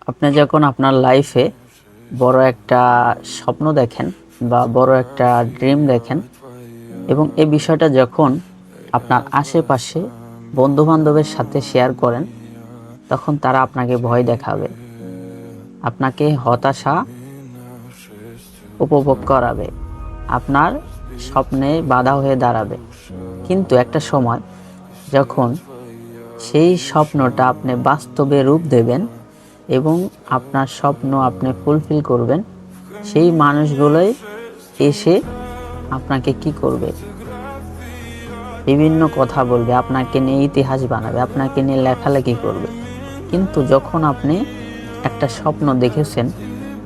আপনি যখন আপনার লাইফে বড় একটা স্বপ্ন দেখেন বা বড় একটা ড্রিম দেখেন এবং এই বিষয়টা যখন আপনার আশেপাশে বন্ধু-বান্ধবের সাথে শেয়ার করেন, তখন তারা আপনাকে ভয় দেখাবে, আপনাকে হতাশা উপভোগ করাবে, আপনার স্বপ্নে বাধা হয়ে দাঁড়াবে। কিন্তু একটা সময় যখন সেই স্বপ্নটা আপনি বাস্তবে রূপ দেবেন এবং আপনার স্বপ্ন আপনি ফুলফিল করবেন, সেই মানুষগুলোই এসে আপনাকে কি করবে, বিভিন্ন কথা বলবে, আপনাকে নিয়ে ইতিহাস বানাবে, আপনাকে নিয়ে লেখালেখি করবে। কিন্তু যখন আপনি একটা স্বপ্ন দেখেছেন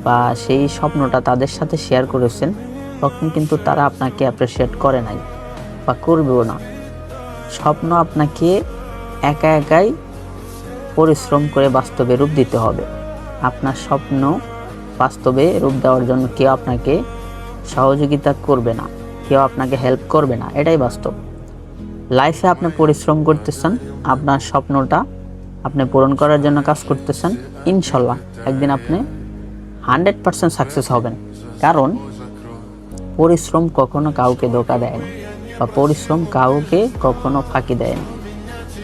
বা সেই স্বপ্নটা তাদের সাথে শেয়ার করেছেন, তখন কিন্তু তারা আপনাকে অ্যাপ্রিসিয়েট করে নাই বা করবেও না। স্বপ্ন আপনাকে একা একাই পরিশ্রম করে বাস্তবে রূপ দিতে হবে। আপনার স্বপ্ন বাস্তবে রূপ দেওয়ার জন্য কেউ আপনাকে সহযোগিতা করবে না, কেউ আপনাকে হেল্প করবে না, এটাই বাস্তব। লাইফে আপনি পরিশ্রম করতেছেন, আপনার স্বপ্নটা আপনি পূরণ করার জন্য কাজ করতেছেন, ইনশাল্লাহ একদিন আপনি 100% সাকসেস হবেন। কারণ পরিশ্রম কখনো কাউকে ধোঁকা দেয় না বা পরিশ্রম কাউকে কখনো ফাঁকি দেয় না।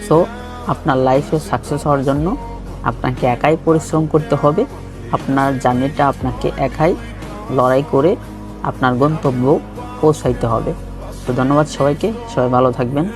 সো আপনার লাইফে সাকসেস হওয়ার জন্য আপনাকে একাই পরিশ্রম করতে হবে। আপনার জার্নিটা আপনাকে একাই লড়াই করে আপনার গন্তব্য পৌঁছাইতে হবে। তো ধন্যবাদ সবাইকে, সবাই ভালো থাকবেন।